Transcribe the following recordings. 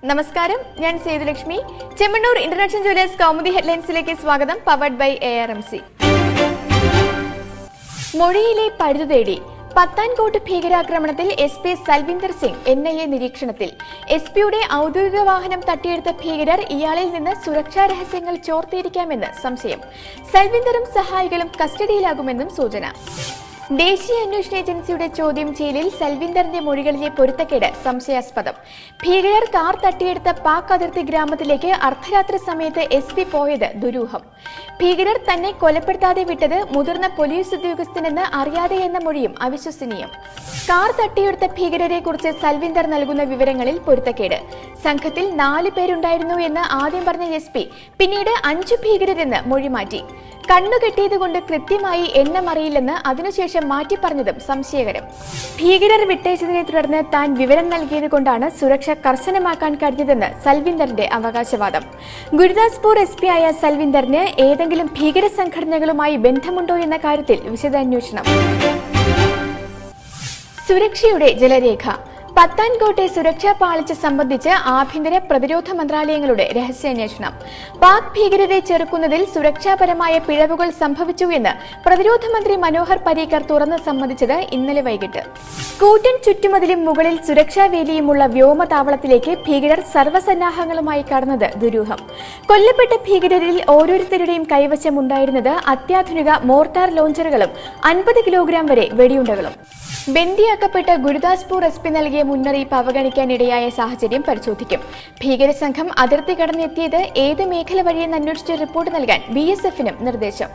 നമസ്കാരം, ഞാൻ Sethulakshmi. Chemmanur international jewellers Kaumudi ഹെഡ്ലൈൻസിലേക്ക് സ്വാഗതം. Powered by ARMC. മൊഴിയിലെ പഴുതു തേടി പത്താൻകോട്ട് ഭീകരാക്രമണത്തിൽ SP സൽവിന്ദർ സിംഗ് NIA നിരീക്ഷണത്തിൽ. SP-യുടെ ഔദ്യോഗിക വാഹനം തട്ടിയെടുത്ത ഭീകരർ ഇയാളിൽ നിന്ന് സുരക്ഷാ രഹസ്യങ്ങൾ ചോർത്തിയിരിക്കാമെന്ന് സംശയം. സൽവിന്ദറും സഹായികളും കസ്റ്റഡിയിലാകുമെന്നും സൂചന. ദേശീയ അന്വേഷണ ഏജൻസിയുടെ ചോദ്യം ചെയ്യലിൽ സൽവിന്ദറിന്റെ മൊഴികളിലെ പൊരുത്തക്കേട് സംശയാസ്പദം. ഭീകരർ കാർ തട്ടിയെടുത്ത പാക് അതിർത്തി ഗ്രാമത്തിലേക്ക് അർദ്ധരാത്രി സമയത്ത് SP പോയത് ദുരൂഹം. ഭീകരർ തന്നെ കൊലപ്പെടുത്താതെ വിട്ടത് മുതിർന്ന പോലീസ് ഉദ്യോഗസ്ഥനെന്ന് അറിയാതെ എന്ന മൊഴിയും അവിശ്വസനീയം. കാർ തട്ടിയെടുത്ത ഭീകരരെ കുറിച്ച് സൽവിന്ദർ നൽകുന്ന വിവരങ്ങളിൽ പൊരുത്തക്കേട്. സംഘത്തിൽ 4 പേരുണ്ടായിരുന്നു എന്ന് ആദ്യം പറഞ്ഞ SP പിന്നീട് 5 ഭീകരരെന്ന് മൊഴി മാറ്റി. കണ്ണുകെട്ടിയതുകൊണ്ട് കൃത്യമായി എണ്ണം അറിയില്ലെന്ന് അതിനുശേഷം മാറ്റി പറഞ്ഞതും സംശയകരം. ഭീകരർ വിട്ടയച്ചതിനെ തുടർന്ന് താൻ വിവരം നൽകിയത് കൊണ്ടാണ് സുരക്ഷ കർശനമാക്കാൻ കഴിഞ്ഞതെന്ന് സൽവിന്ദറിന്റെ അവകാശവാദം. ഗുരുദാസ്പൂർ SP ആയ സൽവിന്ദറിന് ഏതെങ്കിലും ഭീകര സംഘടനകളുമായി ബന്ധമുണ്ടോ എന്ന കാര്യത്തിൽ വിശദാന്വേഷണം. സുരക്ഷയുടെ ജലരേഖ. പത്താൻകോട്ടെ സുരക്ഷാ പാളിച്ച സംബന്ധിച്ച് ആഭ്യന്തര പ്രതിരോധ മന്ത്രാലയങ്ങളുടെ രഹസ്യാന്വേഷണം. പാക് ഭീകരരെ ചെറുക്കുന്നതിൽ സുരക്ഷാപരമായ പിഴവുകൾ സംഭവിച്ചു എന്ന് പ്രതിരോധ മന്ത്രി മനോഹർ പരീക്കർ തുറന്ന് സമ്മതിച്ചത് ഇന്നലെ വൈകിട്ട്. കൂറ്റൻ ചുറ്റുമതിലും മുകളിൽ സുരക്ഷാ വേലിയുമുള്ള വ്യോമതാവളത്തിലേക്ക് ഭീകരർ സർവ്വസന്നാഹങ്ങളുമായി കടന്നത് ദുരൂഹം. കൊല്ലപ്പെട്ട ഭീകരരിൽ ഓരോരുത്തരുടെയും കൈവശമുണ്ടായിരുന്നത് അത്യാധുനിക മോർട്ടാർ ലോഞ്ചറുകളും 50 കിലോഗ്രാം വരെ വെടിയുണ്ടകളും. ബന്ദിയാക്കപ്പെട്ട ഗുരുദാസ്പൂർ SP നൽകിയ മുന്നറിയിപ്പ് അവഗണിക്കാനിടയായ സാഹചര്യം പരിശോധിക്കും. ഭീകരസംഘം അതിർത്തി കടന്നെത്തിയത് ഏത് മേഖല വഴിയെന്ന് അന്വേഷിച്ച് റിപ്പോർട്ട് നൽകാൻ BSF-നും നിർദ്ദേശം.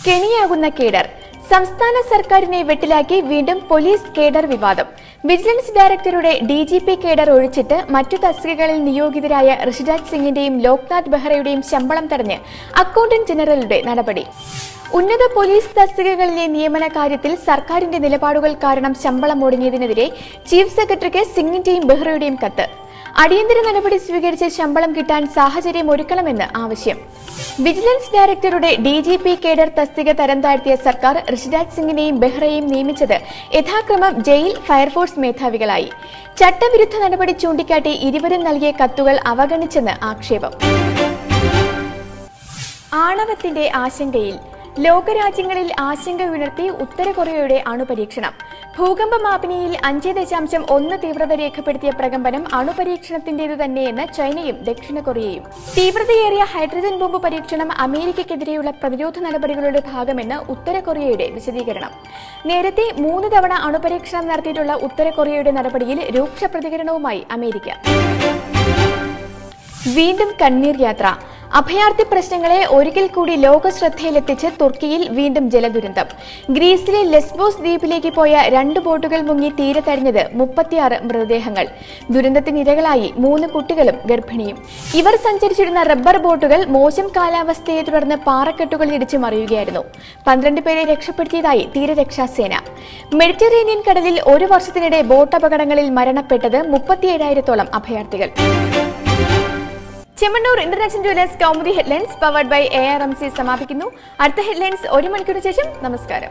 കെണിയാകുന്ന കേഡർ. സംസ്ഥാന സർക്കാരിനെ വെട്ടിലാക്കി വീണ്ടും പോലീസ് കേഡർ വിവാദം. വിജിലൻസ് ഡയറക്ടറുടെ DGP കേഡർ ഒഴിച്ചിട്ട് മറ്റു തസ്തികകളിൽ നിയോഗിതരായ ഋഷിരാജ് സിംഗിന്റെയും ലോക്നാഥ് ബെഹ്റയുടെയും ശമ്പളം തടഞ്ഞ് അക്കൗണ്ടന്റ് ജനറലുടെ നടപടി. ഉന്നത പോലീസ് തസ്തികകളിലെ നിയമന കാര്യത്തിൽ സർക്കാരിന്റെ നിലപാടുകൾ കാരണം ശമ്പളം മുടങ്ങിയതിനെതിരെ ചീഫ് സെക്രട്ടറിക്ക് സിംഗിന്റെയും ബെഹ്റയുടെയും കത്ത്. അടിയന്തര നടപടി സ്വീകരിച്ച് ശമ്പളം കിട്ടാൻ സാഹചര്യം ഒരുക്കണമെന്ന് ആവശ്യം. വിജിലൻസ് ഡയറക്ടറുടെ DGP കേഡർ തസ്തിക തരം താഴ്ത്തിയ സർക്കാർ ഋഷിരാജ് സിംഗിനെയും ബെഹ്റയെയും നിയമിച്ചത് യഥാക്രമം ജയിൽ, ഫയർഫോഴ്സ് മേധാവികളായി. ചട്ടവിരുദ്ധ നടപടി ചൂണ്ടിക്കാട്ടി ഇരുവരും നൽകിയ കത്തുകൾ അവഗണിച്ചെന്ന് ആക്ഷേപം. ആണവത്തിന്റെ ആശങ്കയിൽ. ലോകരാജ്യങ്ങളിൽ ആശങ്ക ഉയർത്തി ഉത്തര കൊറിയയുടെ അണുപരീക്ഷണം. ഭൂകമ്പ മാപിനിയിൽ 5.1 തീവ്രത രേഖപ്പെടുത്തിയ പ്രകമ്പനം അണുപരീക്ഷണത്തിന്റേതു തന്നെയെന്ന് ചൈനയും ദക്ഷിണ കൊറിയയും. തീവ്രതയേറിയ ഹൈഡ്രജൻ ബോംബ് പരീക്ഷണം അമേരിക്കയ്ക്കെതിരെയുള്ള പ്രതിരോധ നടപടികളുടെ ഭാഗമെന്ന് ഉത്തര കൊറിയയുടെ വിശദീകരണം. നേരത്തെ 3 തവണ അണുപരീക്ഷണം നടത്തിയിട്ടുള്ള ഉത്തര കൊറിയയുടെ നടപടിയിൽ രൂക്ഷ പ്രതികരണവുമായി അമേരിക്ക. വീണ്ടും കണ്ണീർ യാത്ര. അഭയാർത്ഥി പ്രശ്നങ്ങളെ ഒരിക്കൽ കൂടി ലോക ശ്രദ്ധയിലെത്തിച്ച് തുർക്കിയിൽ വീണ്ടും ജലദുരന്തം. ഗ്രീസിലെ ലെസ്ബോസ് ദ്വീപിലേക്ക് പോയ 2 ബോട്ടുകൾ മുങ്ങി തീരത്തടിഞ്ഞത് 36 മൃതദേഹങ്ങൾ. ദുരന്തത്തിനിരകളായി 3 കുട്ടികളും ഗർഭിണിയും. ഇവർ സഞ്ചരിച്ചിരുന്ന റബ്ബർ ബോട്ടുകൾ മോശം കാലാവസ്ഥയെ തുടർന്ന് പാറക്കെട്ടുകളിൽ ഇടിച്ചു മറിയുകയായിരുന്നു. 12 പേരെ രക്ഷപ്പെടുത്തിയതായി തീരരക്ഷാസേന. മെഡിറ്ററേനിയൻ കടലിൽ 1 വർഷത്തിനിടെ ബോട്ട് അപകടങ്ങളിൽ മരണപ്പെട്ടത് 37,000-ഓളം അഭയാർത്ഥികൾ. Chemmanur international jewellers Kaumudi headlines powered by ARMC സമാപിക്കുന്നു. അടുത്ത ഹെഡ്ലൈൻസ് 1 മണിക്കൂറിന് ശേഷം. നമസ്കാരം.